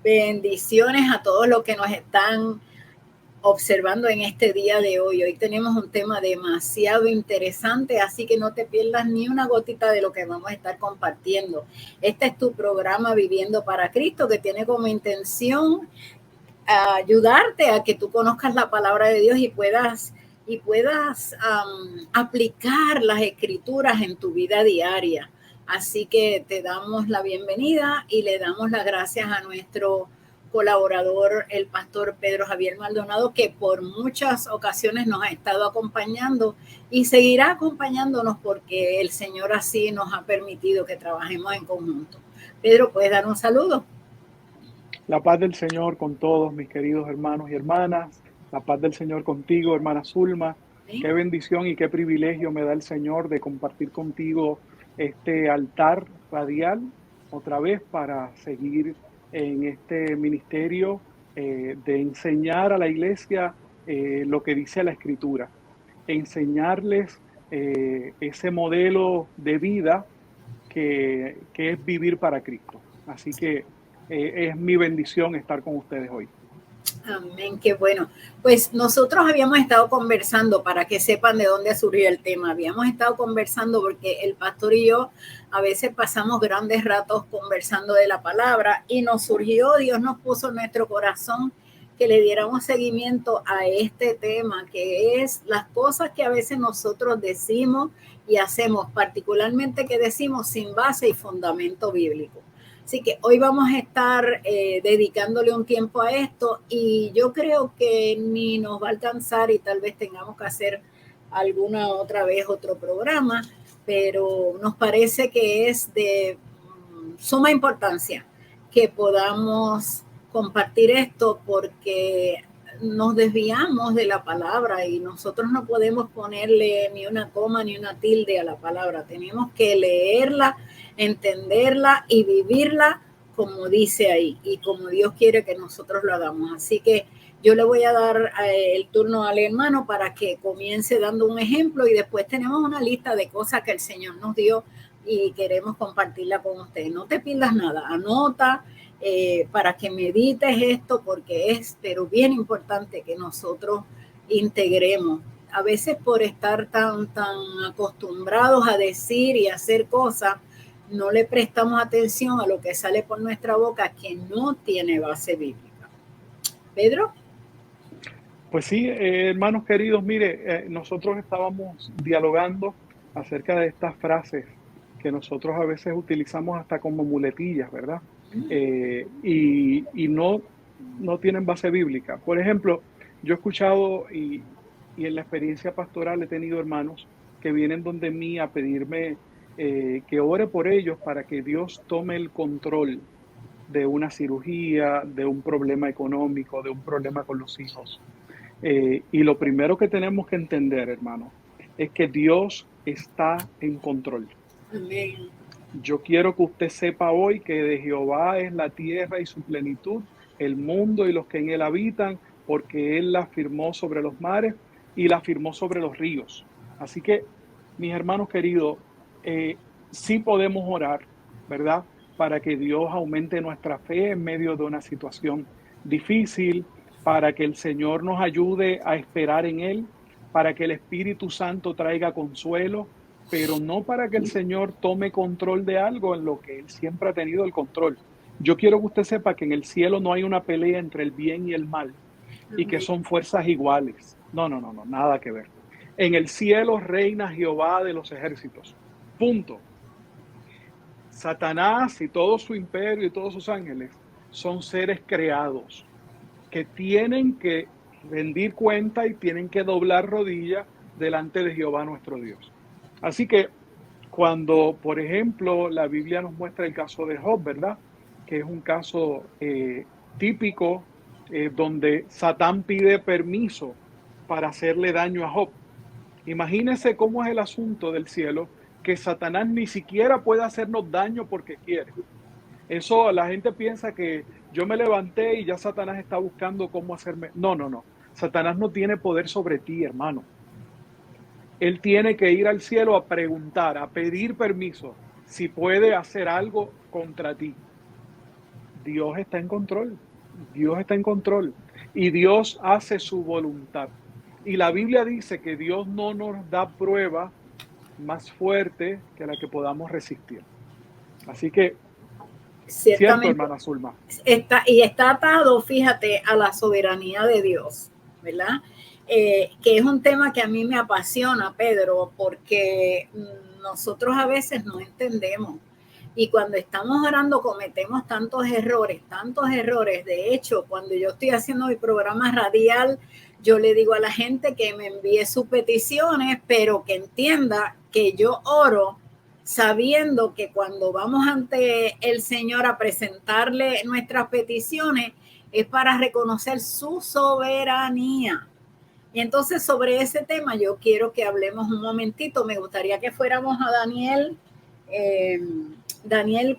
Bendiciones a todos los que nos están observando en este día de hoy. Hoy tenemos un tema demasiado interesante, así que no te pierdas ni una gotita de lo que vamos a estar compartiendo. Este es tu programa Viviendo para Cristo, que tiene como intención ayudarte a que tú conozcas la palabra de Dios y puedas aplicar las escrituras en tu vida diaria. Así que te damos la bienvenida y le damos las gracias a nuestro colaborador, el pastor Pedro Javier Maldonado, que por muchas ocasiones nos ha estado acompañando y seguirá acompañándonos porque el Señor así nos ha permitido que trabajemos en conjunto. Pedro, ¿puedes dar un saludo? La paz del Señor con todos mis queridos hermanos y hermanas. La paz del Señor contigo, hermana Zulma. ¿Sí? Qué bendición y qué privilegio me da el Señor de compartir contigo este altar radial otra vez para seguir en este ministerio de enseñar a la iglesia lo que dice la Escritura, enseñarles ese modelo de vida que es vivir para Cristo. Así que es mi bendición estar con ustedes hoy. Amén, qué bueno. Pues nosotros habíamos estado conversando, para que sepan de dónde surgió el tema, habíamos estado conversando porque el pastor y yo a veces pasamos grandes ratos conversando de la palabra y nos surgió, Dios nos puso en nuestro corazón que le diéramos seguimiento a este tema, que es las cosas que a veces nosotros decimos y hacemos, particularmente que decimos sin base y fundamento bíblico. Así que hoy vamos a estar dedicándole un tiempo a esto y yo creo que ni nos va a alcanzar y tal vez tengamos que hacer alguna otra vez otro programa, pero nos parece que es de suma importancia que podamos compartir esto porque nos desviamos de la palabra y nosotros no podemos ponerle ni una coma ni una tilde a la palabra. Tenemos que leerla, entenderla y vivirla como dice ahí y como Dios quiere que nosotros lo hagamos. Así que yo le voy a dar el turno al hermano para que comience dando un ejemplo y después tenemos una lista de cosas que el Señor nos dio y queremos compartirla con ustedes. No te pierdas nada, anota para que medites esto porque es, pero bien importante que nosotros integremos. A veces por estar tan acostumbrados a decir y hacer cosas, no le prestamos atención a lo que sale por nuestra boca que no tiene base bíblica. Pedro. Pues sí, hermanos queridos, mire, nosotros estábamos dialogando acerca de estas frases que nosotros a veces utilizamos hasta como muletillas, ¿verdad? Y no tienen base bíblica. Por ejemplo, yo he escuchado y en la experiencia pastoral he tenido hermanos que vienen donde mí a pedirme que ore por ellos para que Dios tome el control de una cirugía, de un problema económico, de un problema con los hijos. Y lo primero que tenemos que entender, hermano, es que Dios está en control. Amén. Yo quiero que usted sepa hoy que de Jehová es la tierra y su plenitud, el mundo y los que en él habitan, porque él la firmó sobre los mares y la firmó sobre los ríos. Así que, mis hermanos queridos, sí podemos orar, ¿verdad? Para que Dios aumente nuestra fe en medio de una situación difícil, para que el Señor nos ayude a esperar en Él, para que el Espíritu Santo traiga consuelo, pero no para que el Señor tome control de algo en lo que Él siempre ha tenido el control. Yo quiero que usted sepa que en el cielo no hay una pelea entre el bien y el mal y que Amén. son fuerzas iguales. No, no, no, no, nada que ver. En el cielo reina Jehová de los ejércitos. Punto. Satanás y todo su imperio y todos sus ángeles son seres creados que tienen que rendir cuenta y tienen que doblar rodillas delante de Jehová nuestro Dios. Así que cuando, por ejemplo, la Biblia nos muestra el caso de Job, ¿verdad? Que es un caso típico donde Satán pide permiso para hacerle daño a Job. Imagínense cómo es el asunto del cielo, que Satanás ni siquiera puede hacernos daño porque quiere. Eso la gente piensa que yo me levanté y ya Satanás está buscando cómo hacerme. No, no, no. Satanás no tiene poder sobre ti, hermano. Él tiene que ir al cielo a preguntar, a pedir permiso si puede hacer algo contra ti. Dios está en control. Dios está en control. Y Dios hace su voluntad. Y la Biblia dice que Dios no nos da prueba más fuerte que la que podamos resistir. Así que, cierto, Ciertamente hermana Zulma. está atado, fíjate, a la soberanía de Dios, ¿verdad? Que es un tema que a mí me apasiona, Pedro, porque nosotros a veces no entendemos. Y cuando estamos orando cometemos tantos errores, tantos errores. De hecho, cuando yo estoy haciendo mi programa radial, yo le digo a la gente que me envíe sus peticiones, pero que entienda que yo oro sabiendo que cuando vamos ante el Señor a presentarle nuestras peticiones es para reconocer su soberanía. Y entonces sobre ese tema yo quiero que hablemos un momentito. Me gustaría que fuéramos a Daniel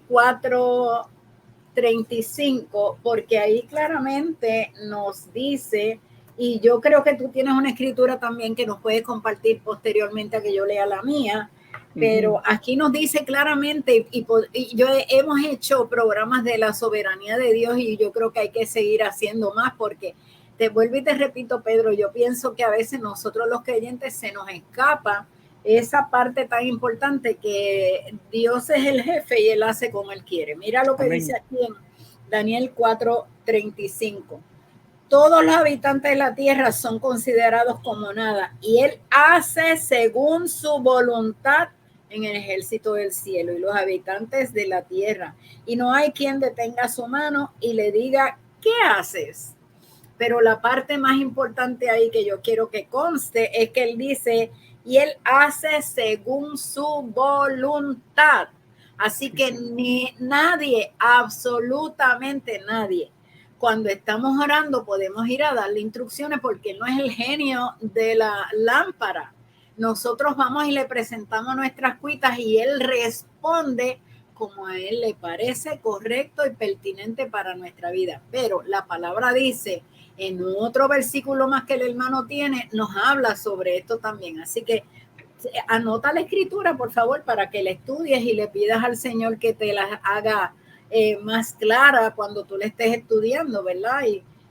4:35, porque ahí claramente nos dice, y yo creo que tú tienes una escritura también que nos puedes compartir posteriormente a que yo lea la mía, pero aquí nos dice claramente, y hemos hecho programas de la soberanía de Dios y yo creo que hay que seguir haciendo más porque te vuelvo y te repito, Pedro, yo pienso que a veces nosotros los creyentes se nos escapa esa parte tan importante que Dios es el jefe y Él hace como Él quiere. Mira lo que Amén. dice aquí en Daniel 4:35. Todos los habitantes de la tierra son considerados como nada y Él hace según su voluntad en el ejército del cielo y los habitantes de la tierra. Y no hay quien detenga su mano y le diga, ¿qué haces? Pero la parte más importante ahí que yo quiero que conste es que Él dice, y Él hace según su voluntad. Así que ni nadie, absolutamente nadie, cuando estamos orando podemos ir a darle instrucciones porque Él no es el genio de la lámpara. Nosotros vamos y le presentamos nuestras cuitas y Él responde como a Él le parece correcto y pertinente para nuestra vida. Pero la palabra dice, en otro versículo más que el hermano tiene, nos habla sobre esto también. Así que anota la escritura, por favor, para que la estudies y le pidas al Señor que te la haga más clara cuando tú le estés estudiando, ¿verdad?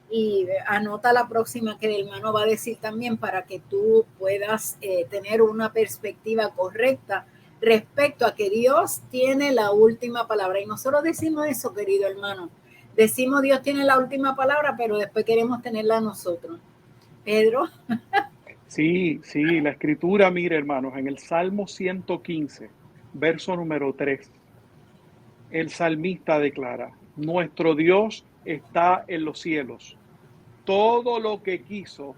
Y anota la próxima que el hermano va a decir también para que tú puedas tener una perspectiva correcta respecto a que Dios tiene la última palabra. Y nosotros decimos eso, querido hermano. Decimos Dios tiene la última palabra, pero después queremos tenerla nosotros. Pedro. Sí, la escritura, mire hermanos, en el Salmo 115, verso número 3, el salmista declara, nuestro Dios está en los cielos, todo lo que quiso.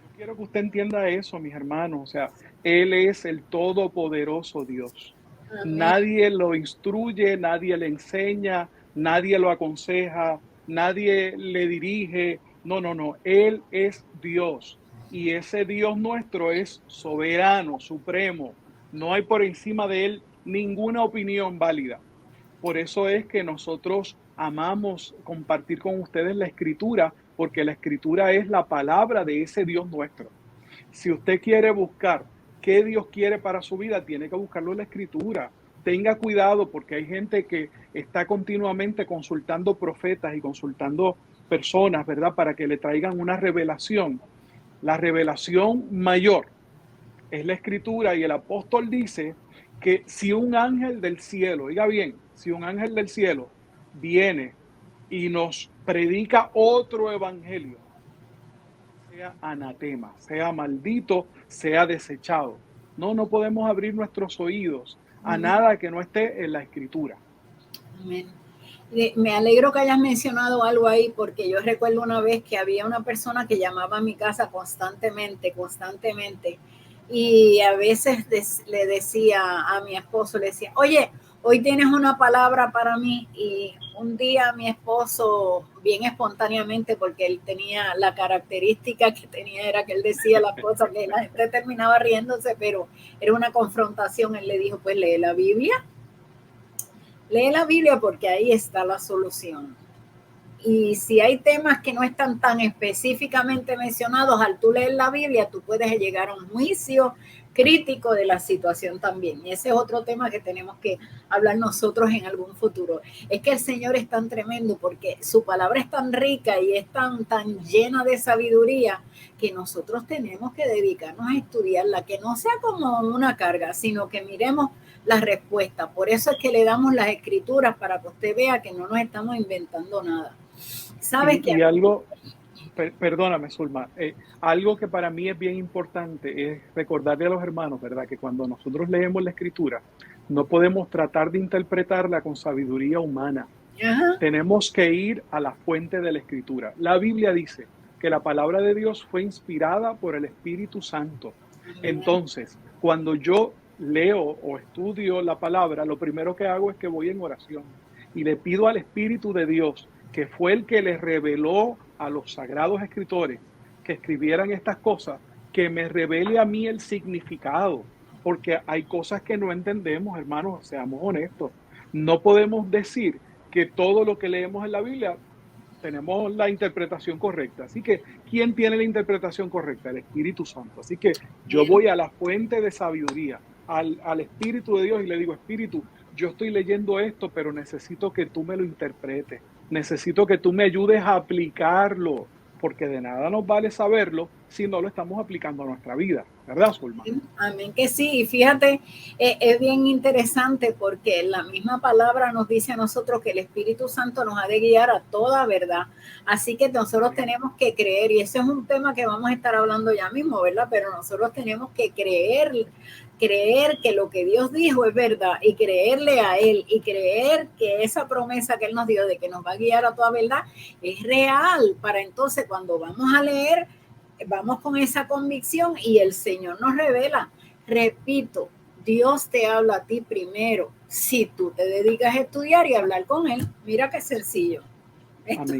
Yo quiero que usted entienda eso, mis hermanos, o sea, Él es el todopoderoso Dios. Amén. Nadie lo instruye, nadie le enseña, nadie lo aconseja, nadie le dirige. No. Él es Dios. Y ese Dios nuestro es soberano, supremo. No hay por encima de Él ninguna opinión válida. Por eso es que nosotros amamos compartir con ustedes la escritura, porque la escritura es la palabra de ese Dios nuestro. Si usted quiere buscar qué Dios quiere para su vida, tiene que buscarlo en la escritura. Tenga cuidado porque hay gente que está continuamente consultando profetas y consultando personas, ¿verdad? Para que le traigan una revelación. La revelación mayor es la escritura y el apóstol dice que si un ángel del cielo, oiga bien, si un ángel del cielo viene y nos predica otro evangelio, sea anatema, sea maldito, sea desechado. No podemos abrir nuestros oídos a nada que no esté en la escritura. Amén. Me alegro que hayas mencionado algo ahí porque yo recuerdo una vez que había una persona que llamaba a mi casa constantemente y a veces le decía a mi esposo, le decía, oye, hoy tienes una palabra para mí. Y un día mi esposo, bien espontáneamente, porque él tenía la característica que tenía, era que él decía las cosas que la gente terminaba riéndose, pero era una confrontación. Él le dijo, pues lee la Biblia porque ahí está la solución. y si hay temas que no están tan específicamente mencionados, al tú leer la Biblia, tú puedes llegar a un juicio crítico de la situación también. Y ese es otro tema que tenemos que hablar nosotros en algún futuro. Es que el Señor es tan tremendo porque su palabra es tan rica y es tan llena de sabiduría que nosotros tenemos que dedicarnos a estudiarla, que no sea como una carga, sino que miremos la respuesta. Por eso es que le damos las escrituras para que usted vea que no nos estamos inventando nada. ¿Sabes qué? Y algo, perdóname, Zulma, algo que para mí es bien importante es recordarle a los hermanos, ¿verdad? Que cuando nosotros leemos la escritura, no podemos tratar de interpretarla con sabiduría humana. Ajá. Tenemos que ir a la fuente de la escritura. La Biblia dice que la palabra de Dios fue inspirada por el Espíritu Santo. Entonces, cuando yo leo o estudio la palabra, lo primero que hago es que voy en oración y le pido al Espíritu de Dios, que fue el que les reveló a los sagrados escritores que escribieran estas cosas, que me revele a mí el significado, porque hay cosas que no entendemos, hermanos, seamos honestos. No podemos decir que todo lo que leemos en la Biblia tenemos la interpretación correcta. Así que, ¿quién tiene la interpretación correcta? El Espíritu Santo. Así que yo voy a la fuente de sabiduría, al Espíritu de Dios y le digo, Espíritu, yo estoy leyendo esto, pero necesito que tú me lo interpretes. Necesito que tú me ayudes a aplicarlo, porque de nada nos vale saberlo si no lo estamos aplicando a nuestra vida. ¿Verdad, Zulma? Amén que sí. Y fíjate, es bien interesante porque la misma palabra nos dice a nosotros que el Espíritu Santo nos ha de guiar a toda verdad. Así que nosotros tenemos que creer, y ese es un tema que vamos a estar hablando ya mismo, ¿verdad? Pero nosotros tenemos que creer que lo que Dios dijo es verdad y creerle a Él y creer que esa promesa que Él nos dio de que nos va a guiar a toda verdad es real, para entonces cuando vamos a leer, vamos con esa convicción y el Señor nos revela. Repito, Dios te habla a ti primero si tú te dedicas a estudiar y a hablar con Él. Mira qué sencillo. Esto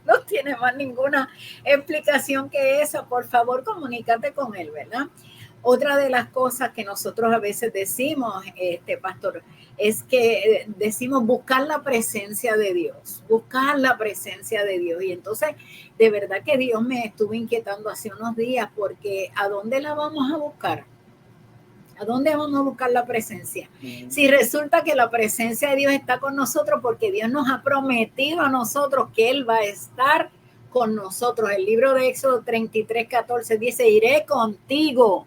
no tiene más ninguna explicación que esa. Por favor, comunícate con Él, ¿verdad? Otra de las cosas que nosotros a veces decimos, pastor, es que decimos buscar la presencia de Dios, buscar la presencia de Dios. Y entonces, de verdad que Dios me estuvo inquietando hace unos días porque ¿a dónde la vamos a buscar? ¿A dónde vamos a buscar la presencia? Si resulta que la presencia de Dios está con nosotros porque Dios nos ha prometido a nosotros que Él va a estar con nosotros. El libro de Éxodo 33:14 dice, iré contigo,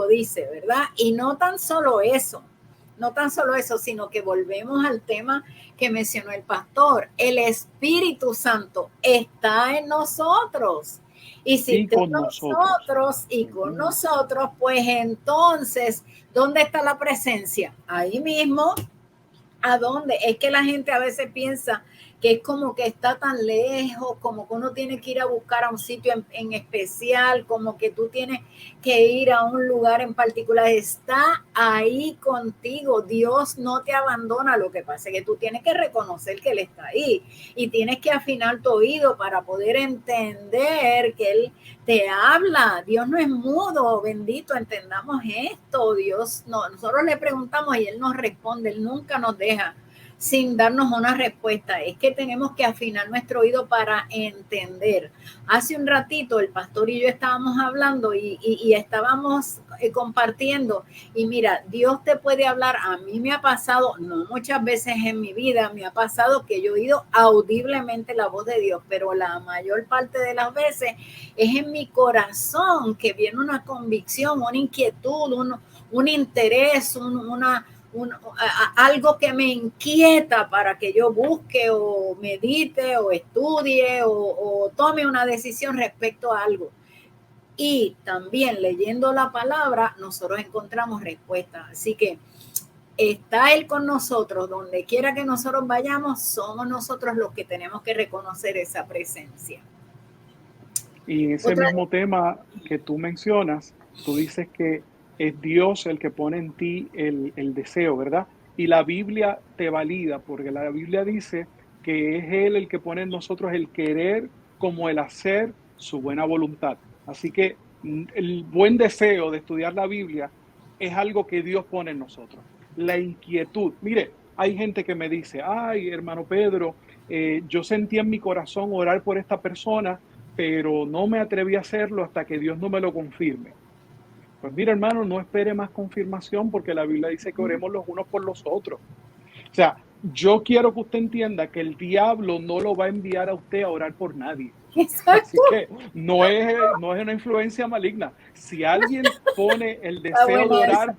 dice, ¿verdad? Y no tan solo eso, sino que volvemos al tema que mencionó el pastor. El Espíritu Santo está en nosotros. Y si con nosotros y con nosotros, pues entonces, ¿dónde está la presencia? Ahí mismo. ¿A dónde? Es que la gente a veces piensa que es como que está tan lejos, como que uno tiene que ir a buscar a un sitio en especial, como que tú tienes que ir a un lugar en particular. Está ahí contigo. Dios no te abandona. Lo que pasa es que tú tienes que reconocer que Él está ahí y tienes que afinar tu oído para poder entender que Él te habla. Dios no es mudo, bendito, entendamos esto. Dios no, nosotros le preguntamos y Él nos responde. Él nunca nos deja sin darnos una respuesta. Es que tenemos que afinar nuestro oído para entender. Hace un ratito el pastor y yo estábamos hablando y estábamos compartiendo, y mira, Dios te puede hablar. A mí me ha pasado, no muchas veces en mi vida, me ha pasado que yo he oído audiblemente la voz de Dios, pero la mayor parte de las veces es en mi corazón que viene una convicción, una inquietud, un interés, algo que me inquieta para que yo busque o medite o estudie o tome una decisión respecto a algo. Y también leyendo la palabra, nosotros encontramos respuestas. Así que está Él con nosotros, donde quiera que nosotros vayamos, somos nosotros los que tenemos que reconocer esa presencia. Y en ese mismo tema que tú mencionas, tú dices que es Dios el que pone en ti el deseo, ¿verdad? Y la Biblia te valida, porque la Biblia dice que es Él el que pone en nosotros el querer como el hacer su buena voluntad. Así que el buen deseo de estudiar la Biblia es algo que Dios pone en nosotros. La inquietud. Mire, Hay gente que me dice, ay, hermano Pedro, yo sentí en mi corazón orar por esta persona, pero no me atreví a hacerlo hasta que Dios no me lo confirme. Pues mira, hermano, no espere más confirmación porque la Biblia dice que oremos los unos por los otros. O sea, yo quiero que usted entienda que el diablo no lo va a enviar a usted a orar por nadie. Exacto. Así que no es una influencia maligna. Si alguien pone el Está deseo de buena orar, esa.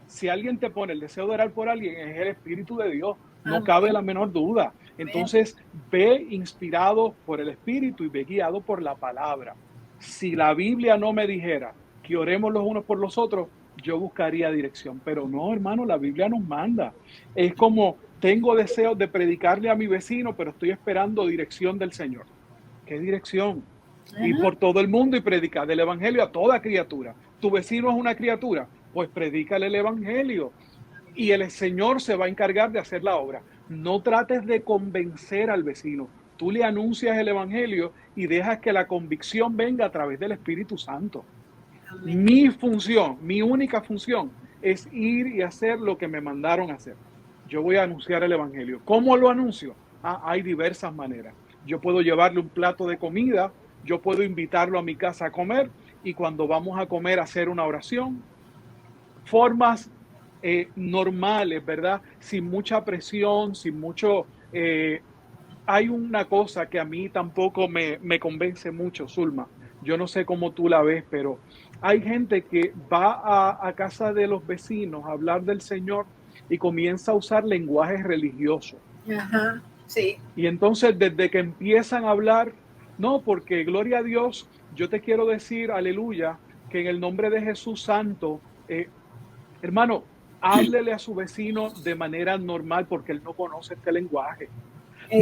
si alguien te pone el deseo de orar por alguien, es el Espíritu de Dios. No cabe Amén. la menor duda. Amén. Entonces, ve inspirado por el Espíritu y ve guiado por la palabra. Si la Biblia no me dijera que oremos los unos por los otros, yo buscaría dirección. Pero no, hermano, la Biblia nos manda. Es como, tengo deseos de predicarle a mi vecino, pero estoy esperando dirección del Señor. ¿Qué dirección? Y Ajá. por todo el mundo y predicar del evangelio a toda criatura. Tu vecino es una criatura, pues predícale el evangelio y el Señor se va a encargar de hacer la obra. No trates de convencer al vecino. Tú le anuncias el evangelio y dejas que la convicción venga a través del Espíritu Santo. Amén. Mi función, mi única función es ir y hacer lo que me mandaron a hacer. Yo voy a anunciar el evangelio. ¿Cómo lo anuncio? Hay diversas maneras. Yo puedo llevarle un plato de comida, yo puedo invitarlo a mi casa a comer y cuando vamos a comer hacer una oración. Formas normales, ¿verdad? Sin mucha presión, sin mucho... hay una cosa que a mí tampoco me convence mucho, Zulma. Yo no sé cómo tú la ves, pero hay gente que va a casa de los vecinos a hablar del Señor y comienza a usar lenguaje religioso. Ajá. Sí. Y entonces desde que empiezan a hablar, no, porque gloria a Dios, yo te quiero decir, aleluya, que en el nombre de Jesús Santo, hermano, háblele a su vecino de manera normal porque él no conoce este lenguaje.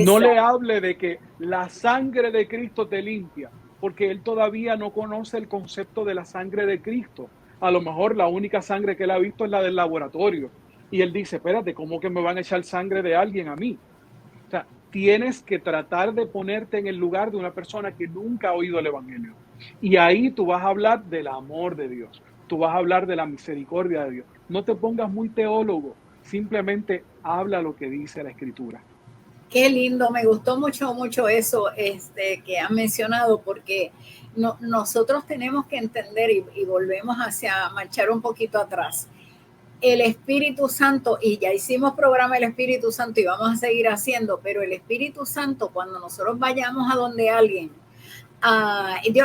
No le Exacto. hable de que la sangre de Cristo te limpia, porque él todavía no conoce el concepto de la sangre de Cristo. A lo mejor la única sangre que él ha visto es la del laboratorio. Y él dice, espérate, ¿cómo que me van a echar sangre de alguien a mí? O sea, tienes que tratar de ponerte en el lugar de una persona que nunca ha oído el Evangelio. Y ahí tú vas a hablar del amor de Dios. Tú vas a hablar de la misericordia de Dios. No te pongas muy teólogo. Simplemente habla lo que dice la Escritura. Qué lindo, me gustó mucho, mucho eso que han mencionado, porque nosotros tenemos que entender y volvemos hacia marchar un poquito atrás. El Espíritu Santo, y ya hicimos programa del Espíritu Santo y vamos a seguir haciendo, pero el Espíritu Santo, cuando nosotros vayamos a donde alguien,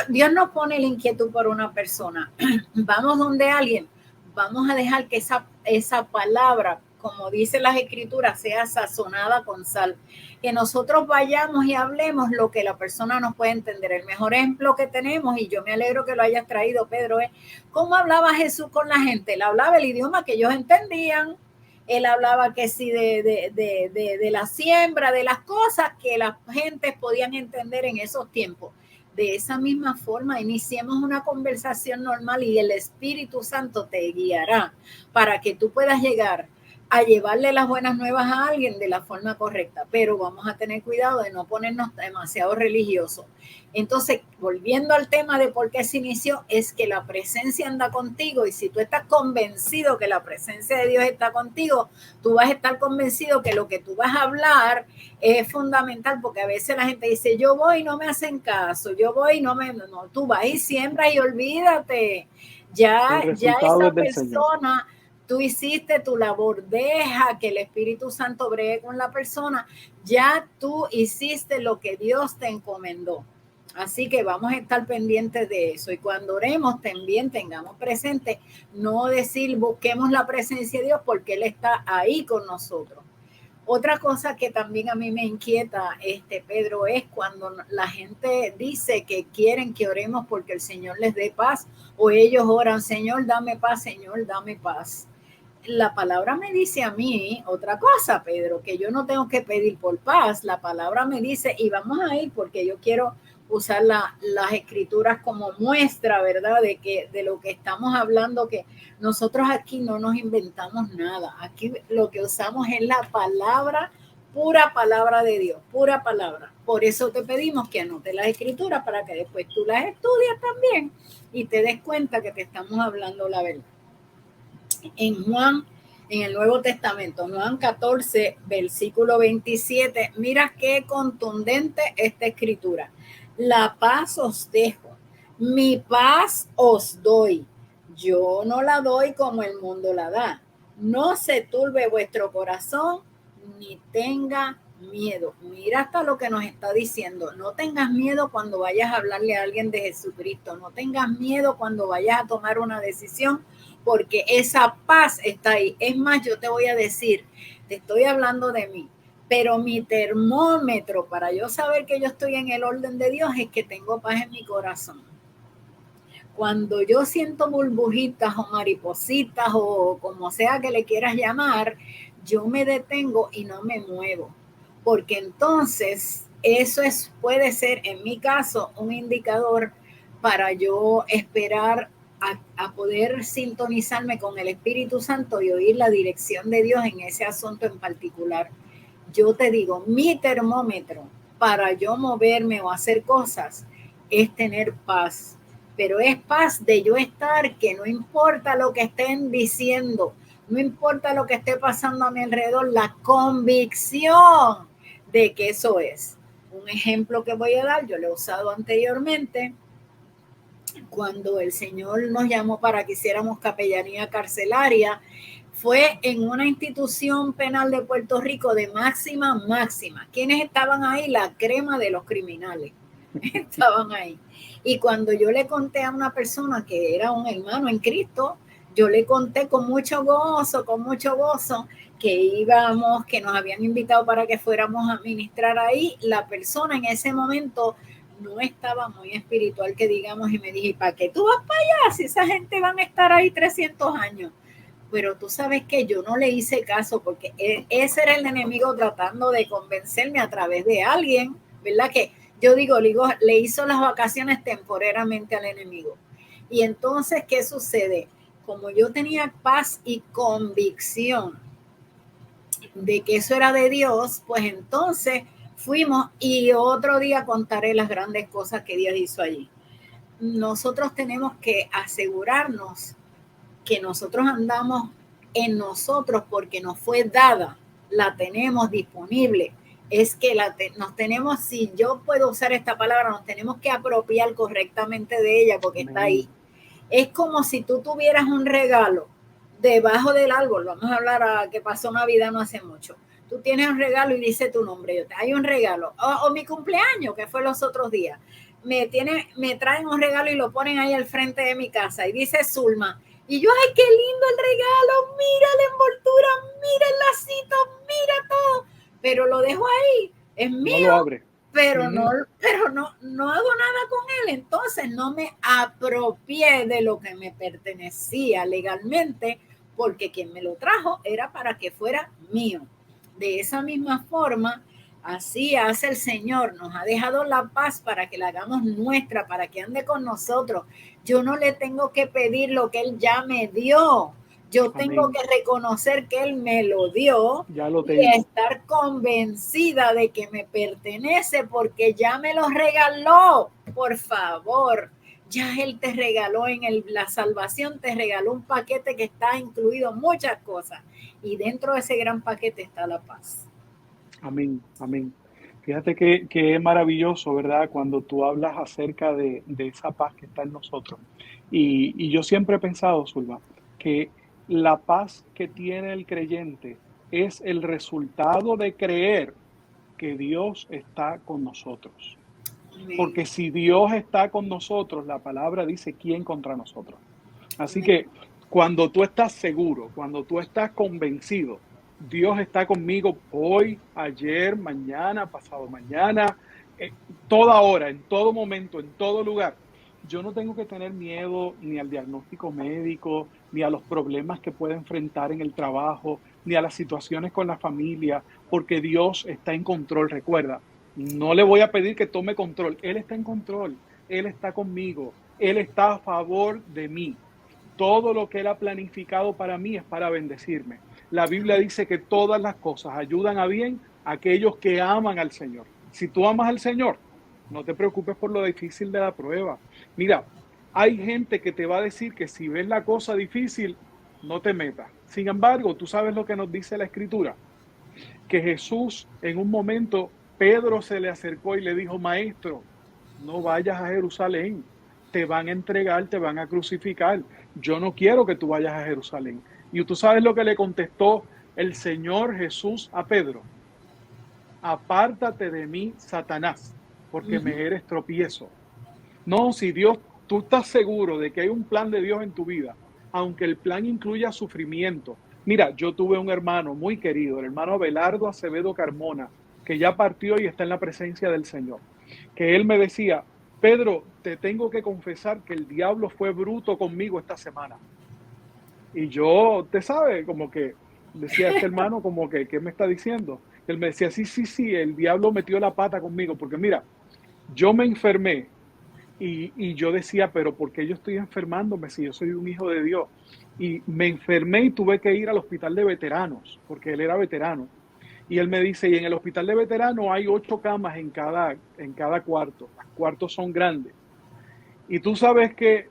Dios nos pone la inquietud por una persona, vamos donde alguien, vamos a dejar que esa palabra, como dice las escrituras, sea sazonada con sal, que nosotros vayamos y hablemos lo que la persona nos puede entender. El mejor ejemplo que tenemos, y yo me alegro que lo hayas traído, Pedro, es cómo hablaba Jesús con la gente. Él hablaba el idioma que ellos entendían. Él hablaba que sí de la siembra, de las cosas que las gentes podían entender en esos tiempos. De esa misma forma, iniciemos una conversación normal y el Espíritu Santo te guiará para que tú puedas llegar a llevarle las buenas nuevas a alguien de la forma correcta, pero vamos a tener cuidado de no ponernos demasiado religiosos. Entonces, volviendo al tema de por qué se inició, es que la presencia anda contigo y si tú estás convencido que la presencia de Dios está contigo, tú vas a estar convencido que lo que tú vas a hablar es fundamental, porque a veces la gente dice, yo voy y no me hacen caso, yo voy y no, tú vas y siembras y olvídate, El ya resultado esa es del Señor. persona, tú hiciste tu labor, deja que el Espíritu Santo bregue con la persona, ya tú hiciste lo que Dios te encomendó. Así que vamos a estar pendientes de eso y cuando oremos también tengamos presente, no decir busquemos la presencia de Dios porque Él está ahí con nosotros. Otra cosa que también a mí me inquieta, Pedro, es cuando la gente dice que quieren que oremos porque el Señor les dé paz o ellos oran, Señor, dame paz, Señor, dame paz. La palabra me dice a mí otra cosa, Pedro, que yo no tengo que pedir por paz. La palabra me dice, y vamos a ir porque yo quiero usar las escrituras como muestra, ¿verdad? De lo que estamos hablando, que nosotros aquí no nos inventamos nada. Aquí lo que usamos es la palabra, pura palabra de Dios, pura palabra. Por eso te pedimos que anotes las escrituras para que después tú las estudies también y te des cuenta que te estamos hablando la verdad. En Juan en el Nuevo Testamento, Juan 14, versículo 27. Mira qué contundente esta escritura. La paz os dejo, mi paz os doy. Yo no la doy como el mundo la da. No se turbe vuestro corazón ni tenga miedo. Mira hasta lo que nos está diciendo. No tengas miedo cuando vayas a hablarle a alguien de Jesucristo. No tengas miedo cuando vayas a tomar una decisión, porque esa paz está ahí. Es más, yo te voy a decir, te estoy hablando de mí, pero mi termómetro para yo saber que yo estoy en el orden de Dios es que tengo paz en mi corazón. Cuando yo siento burbujitas o maripositas o como sea que le quieras llamar, yo me detengo y no me muevo, porque entonces eso puede ser, en mi caso, un indicador para yo esperar a poder sintonizarme con el Espíritu Santo y oír la dirección de Dios en ese asunto en particular. Yo te digo, mi termómetro para yo moverme o hacer cosas es tener paz, pero es paz de yo estar, que no importa lo que estén diciendo, no importa lo que esté pasando a mi alrededor, la convicción de que eso es. Un ejemplo que voy a dar, yo lo he usado anteriormente, cuando el Señor nos llamó para que hiciéramos capellanía carcelaria, fue en una institución penal de Puerto Rico de máxima. ¿Quiénes estaban ahí? La crema de los criminales. Estaban ahí. Y cuando yo le conté a una persona que era un hermano en Cristo, yo le conté con mucho gozo, que íbamos, que nos habían invitado para que fuéramos a ministrar ahí. La persona en ese momento no estaba muy espiritual, que digamos, y me dije, ¿para qué tú vas para allá si esa gente van a estar ahí 300 años? Pero tú sabes que yo no le hice caso, porque ese era el enemigo tratando de convencerme a través de alguien, ¿verdad? Que yo digo, le hizo las vacaciones temporariamente al enemigo. Y entonces, ¿qué sucede? Como yo tenía paz y convicción de que eso era de Dios, pues entonces fuimos y otro día contaré las grandes cosas que Dios hizo allí. Nosotros tenemos que asegurarnos que nosotros andamos en nosotros porque nos fue dada, la tenemos disponible. Es que nos tenemos, si yo puedo usar esta palabra, nos tenemos que apropiar correctamente de ella porque está ahí. Es como si tú tuvieras un regalo debajo del árbol. Vamos a hablar a que pasó Navidad no hace mucho. Tú tienes un regalo y dice tu nombre. Hay un regalo. O mi cumpleaños, que fue los otros días. Me traen un regalo y lo ponen ahí al frente de mi casa y dice Zulma. Y yo, ay, qué lindo el regalo, mira la envoltura, mira el lacito, mira todo. Pero lo dejo ahí, es mío. No lo abre. Pero no hago nada con él. Entonces no me apropié de lo que me pertenecía legalmente, porque quien me lo trajo era para que fuera mío. De esa misma forma, así hace el Señor. Nos ha dejado la paz para que la hagamos nuestra, para que ande con nosotros. Yo no le tengo que pedir lo que Él ya me dio. Yo tengo que reconocer que Él me lo dio y estar convencida de que me pertenece porque ya me lo regaló. Por favor, ya Él te regaló la salvación, te regaló un paquete que está incluido muchas cosas y dentro de ese gran paquete está la paz. Amén, amén. Fíjate que es maravilloso, ¿verdad? Cuando tú hablas acerca de esa paz que está en nosotros. Y yo siempre he pensado, Zulma, que la paz que tiene el creyente es el resultado de creer que Dios está con nosotros. Amén. Porque si Dios está con nosotros, la palabra dice, ¿quién contra nosotros? Así Amén. Que cuando tú estás seguro, cuando tú estás convencido, Dios está conmigo hoy, ayer, mañana, pasado mañana, toda hora, en todo momento, en todo lugar. Yo no tengo que tener miedo ni al diagnóstico médico, ni a los problemas que pueda enfrentar en el trabajo, ni a las situaciones con la familia, porque Dios está en control. Recuerda, no le voy a pedir que tome control. Él está en control, Él está conmigo, Él está a favor de mí. Todo lo que Él ha planificado para mí es para bendecirme. La Biblia dice que todas las cosas ayudan a bien a aquellos que aman al Señor. Si tú amas al Señor, no te preocupes por lo difícil de la prueba. Mira, hay gente que te va a decir que si ves la cosa difícil, no te metas. Sin embargo, tú sabes lo que nos dice la Escritura, que Jesús en un momento, Pedro se le acercó y le dijo, maestro, no vayas a Jerusalén, te van a entregar, te van a crucificar, yo no quiero que tú vayas a Jerusalén. Y tú sabes lo que le contestó el Señor Jesús a Pedro, apártate de mí, Satanás, porque me eres tropiezo. No, si Dios, tú estás seguro de que hay un plan de Dios en tu vida, aunque el plan incluya sufrimiento. Mira, yo tuve un hermano muy querido, el hermano Abelardo Acevedo Carmona, que ya partió y está en la presencia del Señor, que él me decía, Pedro, te tengo que confesar que el diablo fue bruto conmigo esta semana. Y yo, te sabe, como que decía este hermano, como que, ¿qué me está diciendo? Él me decía, sí, el diablo metió la pata conmigo, porque mira, yo me enfermé y yo decía, pero ¿por qué yo estoy enfermándome si yo soy un hijo de Dios? Y me enfermé y tuve que ir al hospital de veteranos, porque él era veterano. Y él me dice, y en el hospital de veteranos hay 8 camas en cada cuarto. Los cuartos son grandes. Y tú sabes que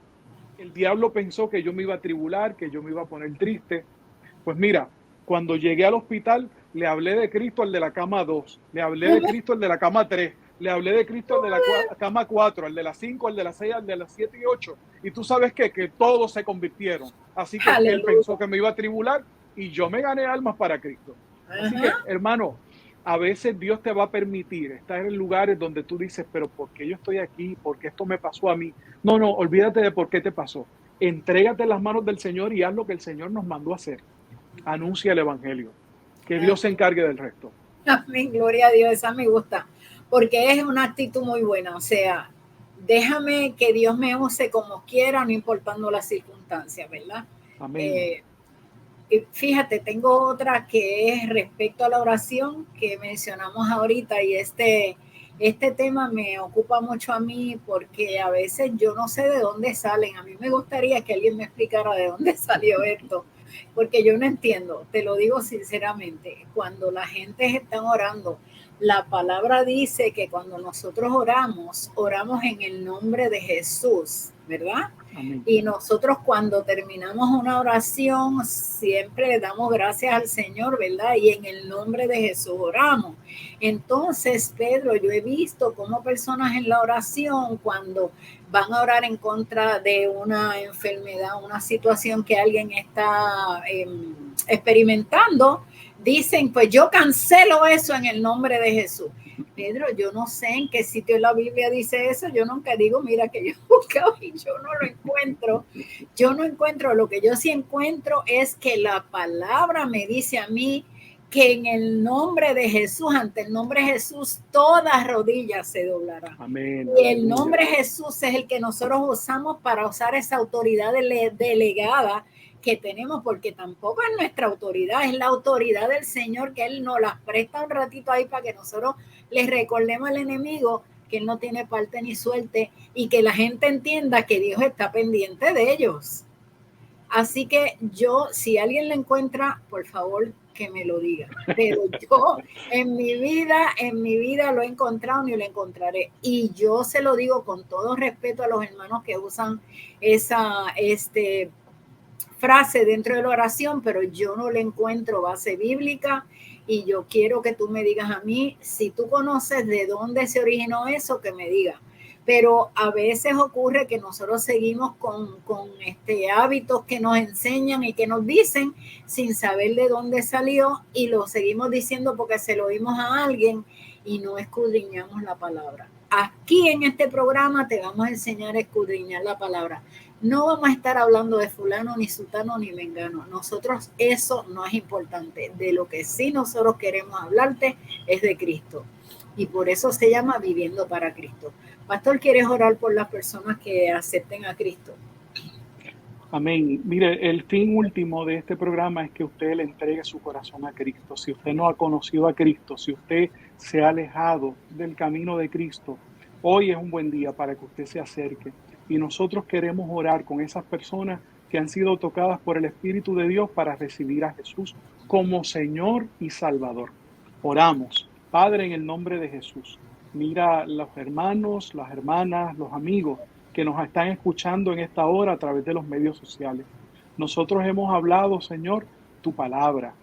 el diablo pensó que yo me iba a tribular, que yo me iba a poner triste. Pues mira, cuando llegué al hospital, le hablé de Cristo al de la cama 2, le hablé de Cristo al de la cama 3, le hablé de Cristo al de la cama 4, al de la 5, al de la 6, al de la 7 y 8. Y tú sabes qué, que todos se convirtieron. Así que él pensó que me iba a tribular y yo me gané almas para Cristo. Así que, hermano, a veces Dios te va a permitir estar en lugares donde tú dices, pero ¿por qué yo estoy aquí? ¿Por qué esto me pasó a mí? No, olvídate de por qué te pasó. Entrégate en las manos del Señor y haz lo que el Señor nos mandó a hacer. Anuncia el evangelio. Que Dios se encargue del resto. Amén, gloria a Dios, esa me gusta, porque es una actitud muy buena, o sea, déjame que Dios me use como quiera, no importando las circunstancias, ¿verdad? Amén. Fíjate, tengo otra que es respecto a la oración que mencionamos ahorita y este tema me ocupa mucho a mí porque a veces yo no sé de dónde salen. A mí me gustaría que alguien me explicara de dónde salió esto, porque yo no entiendo, te lo digo sinceramente, cuando la gente está orando, la palabra dice que cuando nosotros oramos, oramos en el nombre de Jesús, ¿verdad? Amén. Y nosotros cuando terminamos una oración siempre le damos gracias al Señor, ¿verdad? Y en el nombre de Jesús oramos. Entonces, Pedro, yo he visto cómo personas en la oración, cuando van a orar en contra de una enfermedad, una situación que alguien está experimentando, dicen, pues yo cancelo eso en el nombre de Jesús. Pedro, yo no sé en qué sitio en la Biblia dice eso, yo nunca digo, mira que yo he buscado y yo no lo encuentro. Yo no encuentro, lo que yo sí encuentro es que la palabra me dice a mí que en el nombre de Jesús, ante el nombre de Jesús, todas rodillas se doblarán. Amén. Y el nombre de Jesús es el que nosotros usamos para usar esa autoridad delegada que tenemos, porque tampoco es nuestra autoridad, es la autoridad del Señor, que Él nos las presta un ratito ahí para que nosotros les recordemos al enemigo que Él no tiene parte ni suerte y que la gente entienda que Dios está pendiente de ellos. Así que yo, si alguien lo encuentra, por favor que me lo diga. Pero yo en mi vida lo he encontrado ni lo encontraré. Y yo se lo digo con todo respeto a los hermanos que usan esa frase dentro de la oración, pero yo no le encuentro base bíblica y yo quiero que tú me digas a mí, si tú conoces de dónde se originó eso, que me digas. Pero a veces ocurre que nosotros seguimos con hábitos que nos enseñan y que nos dicen sin saber de dónde salió y lo seguimos diciendo porque se lo oímos a alguien y no escudriñamos la palabra. Aquí en este programa te vamos a enseñar a escudriñar la palabra. No vamos a estar hablando de fulano, ni sultano, ni mengano. Nosotros eso no es importante. De lo que sí nosotros queremos hablarte es de Cristo. Y por eso se llama Viviendo para Cristo. Pastor, ¿quieres orar por las personas que acepten a Cristo? Amén. Mire, el fin último de este programa es que usted le entregue su corazón a Cristo. Si usted no ha conocido a Cristo, si usted se ha alejado del camino de Cristo, hoy es un buen día para que usted se acerque. Y nosotros queremos orar con esas personas que han sido tocadas por el Espíritu de Dios para recibir a Jesús como Señor y Salvador. Oramos. Padre, en el nombre de Jesús, mira los hermanos, las hermanas, los amigos que nos están escuchando en esta hora a través de los medios sociales. Nosotros hemos hablado, Señor, tu palabra.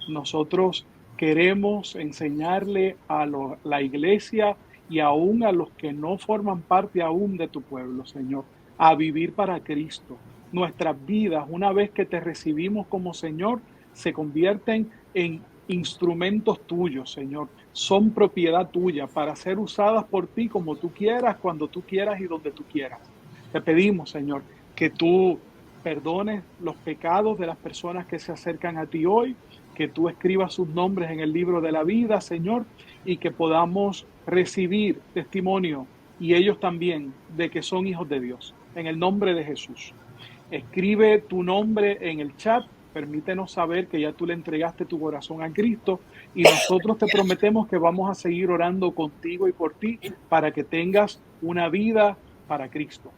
Nosotros queremos enseñarle a la iglesia y aún a los que no forman parte aún de tu pueblo, Señor, a vivir para Cristo. Nuestras vidas, una vez que te recibimos como Señor, se convierten en instrumentos tuyos, Señor. Son propiedad tuya para ser usadas por ti como tú quieras, cuando tú quieras y donde tú quieras. Te pedimos, Señor, que tú perdones los pecados de las personas que se acercan a ti hoy, que tú escribas sus nombres en el libro de la vida, Señor, y que podamos recibir testimonio y ellos también de que son hijos de Dios. En el nombre de Jesús. Escribe tu nombre en el chat. Permítenos saber que ya tú le entregaste tu corazón a Cristo y nosotros te prometemos que vamos a seguir orando contigo y por ti para que tengas una vida para Cristo.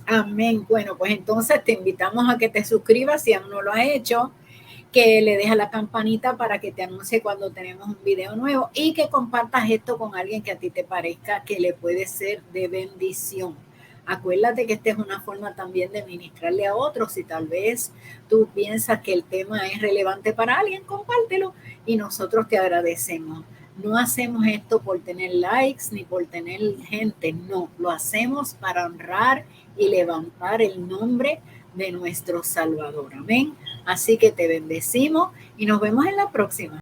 Amén. Bueno, pues entonces te invitamos a que te suscribas si aún no lo has hecho, que le dejes la campanita para que te anuncie cuando tenemos un video nuevo y que compartas esto con alguien que a ti te parezca que le puede ser de bendición. Acuérdate que esta es una forma también de ministrarle a otros. Si tal vez tú piensas que el tema es relevante para alguien, compártelo y nosotros te agradecemos. No hacemos esto por tener likes ni por tener gente, no, lo hacemos para honrar y levantar el nombre de nuestro Salvador. Amén. Así que te bendecimos y nos vemos en la próxima.